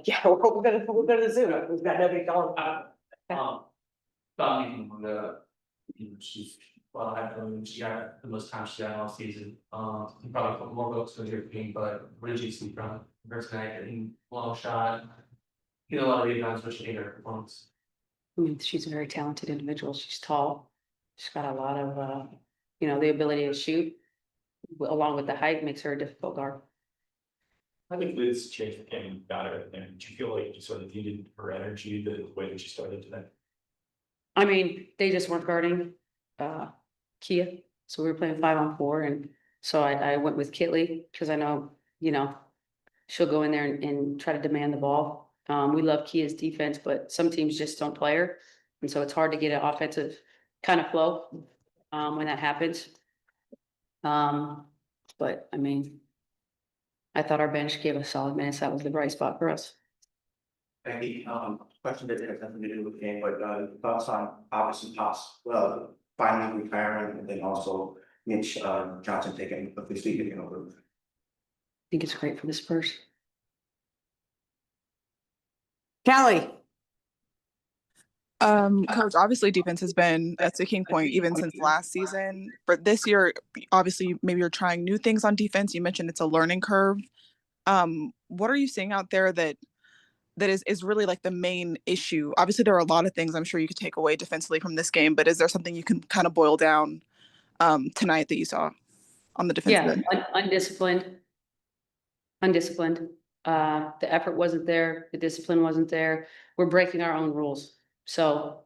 Yeah, we're gonna Zoom. We've got nobody calling. Probably one of the, she's, well, she got the most time she had all season. You probably put more votes for your team, but what did you see from her tonight? Getting long shot, a lot of rebounds, which made her performance. I mean, she's a very talented individual. She's tall. She's got a lot of, the ability to shoot, along with the height, makes her a difficult guard. I think Liz changed the game better, and do you feel like you sort of needed her energy the way that she started today? I mean, they just weren't guarding Kia, so we were playing 5-on-4, and so I went with Kitley because I know, she'll go in there and try to demand the ball. We love Kia's defense, but some teams just don't play her, and so it's hard to get an offensive kind of flow when that happens. But I mean, I thought our bench gave us solid minutes. That was the bright spot for us. Becky, question that has nothing to do with the game, but thoughts on Robinson Pops, finally retiring, and then also Mitch Johnson officially taking over. I think it's great for the Spurs. Callie. Coach, obviously defense has been a sticking point even since last season. For this year, obviously maybe you're trying new things on defense. You mentioned it's a learning curve. What are you seeing out there that is really like the main issue? Obviously there are a lot of things I'm sure you could take away defensively from this game, but is there something you can kind of boil down tonight that you saw on the defensive end? Undisciplined. The effort wasn't there. The discipline wasn't there. We're breaking our own rules. So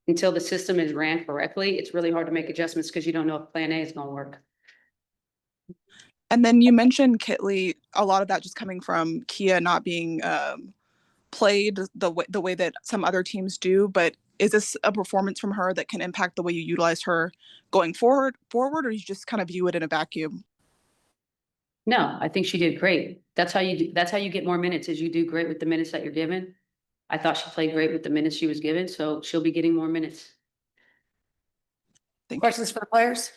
until the system is ran correctly, it's really hard to make adjustments because you don't know if plan A is going to work. And then you mentioned Kitley, a lot of that just coming from Kia not being played the way that some other teams do. But is this a performance from her that can impact the way you utilize her going forward, or you just kind of view it in a vacuum? No, I think she did great. That's how you get more minutes, is you do great with the minutes that you're given. I thought she played great with the minutes she was given, so she'll be getting more minutes. Questions for the players?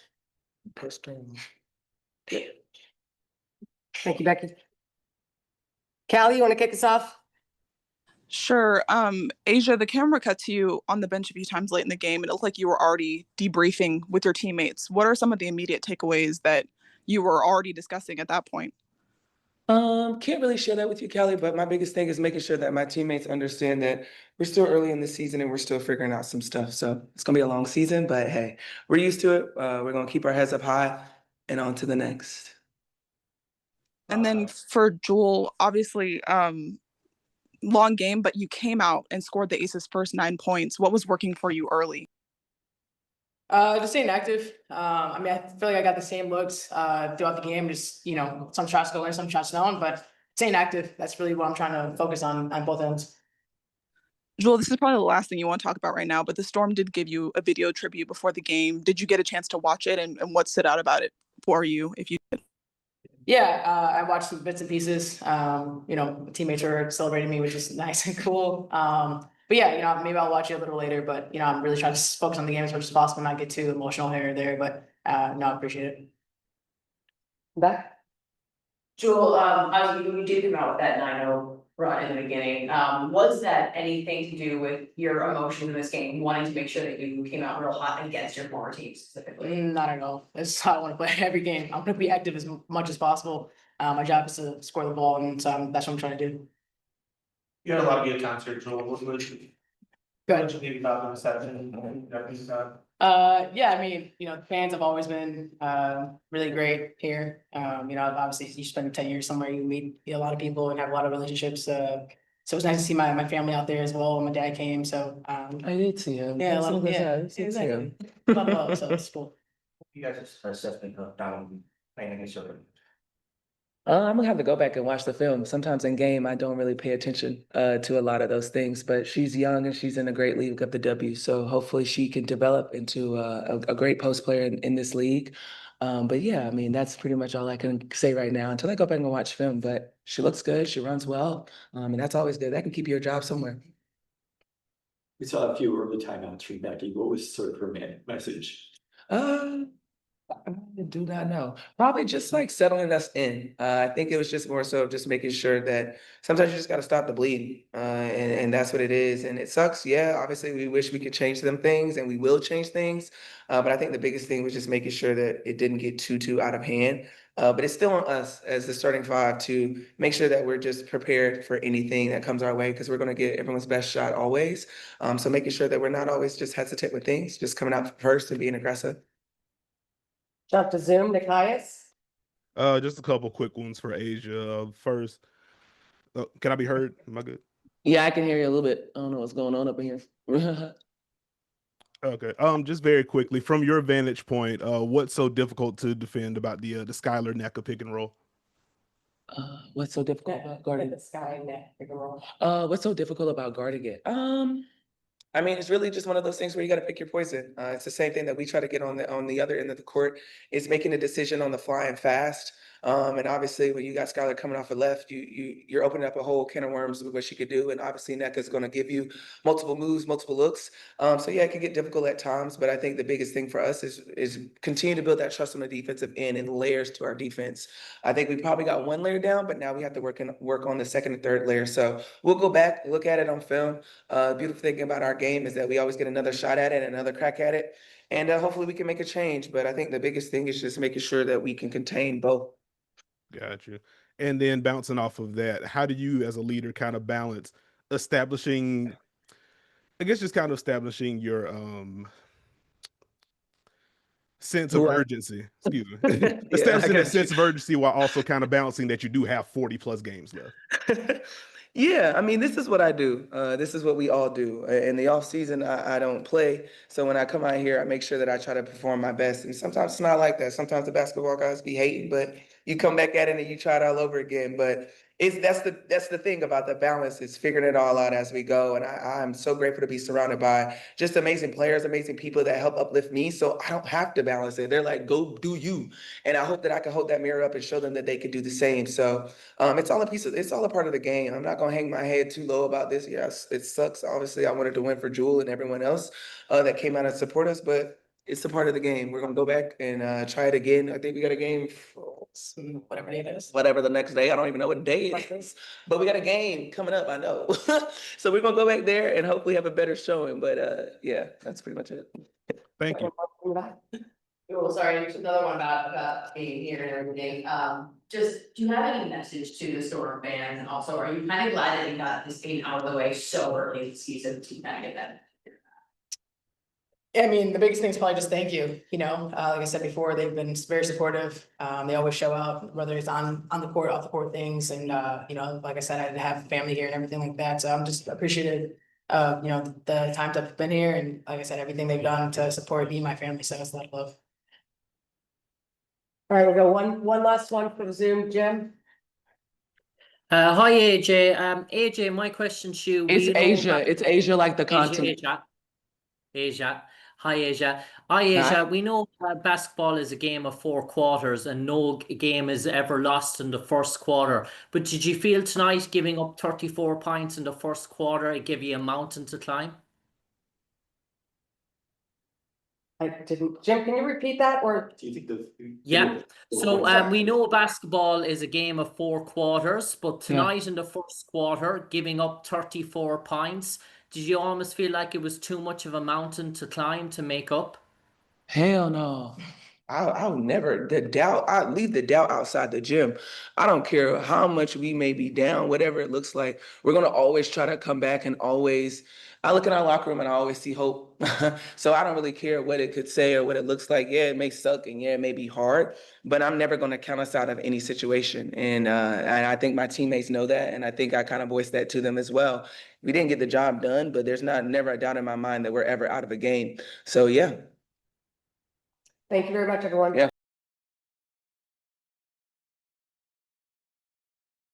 Postgame. Thank you, Becky. Callie, you want to kick us off? Sure. Asia, the camera cut to you on the bench a few times late in the game, and it looked like you were already debriefing with your teammates. What are some of the immediate takeaways that you were already discussing at that point? Can't really share that with you, Callie, but my biggest thing is making sure that my teammates understand that we're still early in the season and we're still figuring out some stuff. So it's gonna be a long season, but hey, we're used to it. We're gonna keep our heads up high and on to the next. And then for Jewell, obviously, long game, but you came out and scored the Aces' first 9 points. What was working for you early? Just staying active. I mean, I feel like I got the same looks throughout the game. Just some shots going, some shots known, but staying active. That's really what I'm trying to focus on both ends. Jewell, this is probably the last thing you want to talk about right now, but the Storm did give you a video tribute before the game. Did you get a chance to watch it, and what stood out about it for you, if you did? Yeah, I watched some bits and pieces. Teammates were celebrating me, which is nice and cool. But yeah, maybe I'll watch it a little later, but I'm really trying to focus on the game as much as possible, not get too emotional here or there, but no, I appreciate it. Back. Jewell, you did come out with that 9-0 run in the beginning. Was that anything to do with your emotion in this game, wanting to make sure that you came out real hot against your former team specifically? Not at all. It's how I want to play every game. I want to be active as much as possible. My job is to score the ball, and so that's what I'm trying to do. You had a lot of good times here, Jewell. What did you think about the reception? Yeah, I mean, the fans have always been really great here. Obviously you spend 10 years somewhere, you meet a lot of people and have a lot of relationships. So it's nice to see my family out there as well. My dad came, so I did see him. Yeah, exactly. A lot of love, so it's cool. You guys are assessment of down playing against your. I'm gonna have to go back and watch the film. Sometimes in game, I don't really pay attention to a lot of those things, but she's young and she's in a great league of the W. So hopefully she can develop into a great post player in this league. But yeah, I mean, that's pretty much all I can say right now until I go back and watch film. But she looks good, she runs well, and that's always good. That can keep your job somewhere. We saw a few early timeouts from Becky. What was sort of her message? I do not know. Probably just like settling us in. I think it was just more so just making sure that sometimes you just got to stop the bleeding. And that's what it is. And it sucks. Yeah, obviously we wish we could change them things and we will change things. But I think the biggest thing was just making sure that it didn't get too out of hand. But it's still on us as the starting five to make sure that we're just prepared for anything that comes our way because we're going to get everyone's best shot always. So making sure that we're not always just hesitant with things, just coming out first and being aggressive. Jump to Zoom, Nikias. Just a couple quick ones for Asia. First, can I be heard? Am I good? Yeah, I can hear you a little bit. I don't know what's going on up in here. Okay. Just very quickly, from your vantage point, what's so difficult to defend about the Skylar Neka pick and roll? What's so difficult about guarding? The sky net, pick and roll. What's so difficult about guarding it? I mean, it's really just one of those things where you got to pick your poison. It's the same thing that we try to get on the other end of the court is making a decision on the fly and fast. And obviously, when you got Skylar coming off the left, you're opening up a whole can of worms with what she could do. And obviously, Neka's going to give you multiple moves, multiple looks. So yeah, it can get difficult at times. But I think the biggest thing for us is continue to build that trust on the defensive end and layers to our defense. I think we probably got one layer down, but now we have to work on the second and third layer. So we'll go back, look at it on film. Beautiful thing about our game is that we always get another shot at it, another crack at it. And hopefully we can make a change. But I think the biggest thing is just making sure that we can contain both. Got you. And then bouncing off of that, how do you as a leader kind of balance establishing, I guess just kind of establishing your sense of urgency, excuse me. Establishing that sense of urgency while also kind of balancing that you do have 40+ games left. Yeah, I mean, this is what I do. This is what we all do. In the off season, I don't play. So when I come out here, I make sure that I try to perform my best. And sometimes it's not like that. Sometimes the basketball guys be hating, but you come back at it and you try it all over again. But that's the thing about the balance is figuring it all out as we go. And I'm so grateful to be surrounded by just amazing players, amazing people that help uplift me. So I don't have to balance it. They're like, go do you. And I hope that I can hold that mirror up and show them that they can do the same. So it's all a part of the game. I'm not gonna hang my head too low about this. Yes, it sucks. Obviously, I wanted to win for Jewell and everyone else that came out and support us, but it's a part of the game. We're gonna go back and try it again. I think we got a game for Whatever it is. whatever the next day. I don't even know what day it is, but we got a game coming up. I know. So we're gonna go back there and hopefully have a better showing. But yeah, that's pretty much it. Thank you. Oh, sorry, just another one about being here and everything. Just, do you have any message to the Storm fans? And also, are you kind of glad that you got this game out of the way so early in the season to kind of get that? I mean, the biggest thing is probably just thank you, like I said before, they've been very supportive. They always show up, whether it's on the court, off the court things. And, like I said, I have family here and everything like that. So I'm just appreciative of, the times I've been here. And like I said, everything they've done to support me and my family. So it's a lot of love. All right, we'll go one last one from Zoom, Jim. Hi AJ. AJ, my question to you. It's Asia. It's Asia like the continent. Asia. Hi Asia. Hi Asia. We know basketball is a game of 4 quarters and no game is ever lost in the first quarter. But did you feel tonight giving up 34 points in the first quarter, it gave you a mountain to climb? I didn't, Jim, can you repeat that or? Do you think Yeah. So we know basketball is a game of 4 quarters, but tonight in the first quarter, giving up 34 points, did you almost feel like it was too much of a mountain to climb to make up? Hell no. I'll never I leave the doubt outside the gym. I don't care how much we may be down, whatever it looks like. We're gonna always try to come back and I look in our locker room and I always see hope. So I don't really care what it could say or what it looks like. Yeah, it may suck and yeah, it may be hard, but I'm never gonna count us out of any situation. And I think my teammates know that, and I think I kind of voiced that to them as well. We didn't get the job done, but there's never a doubt in my mind that we're ever out of a game. So yeah. Thank you very much, everyone. Yeah.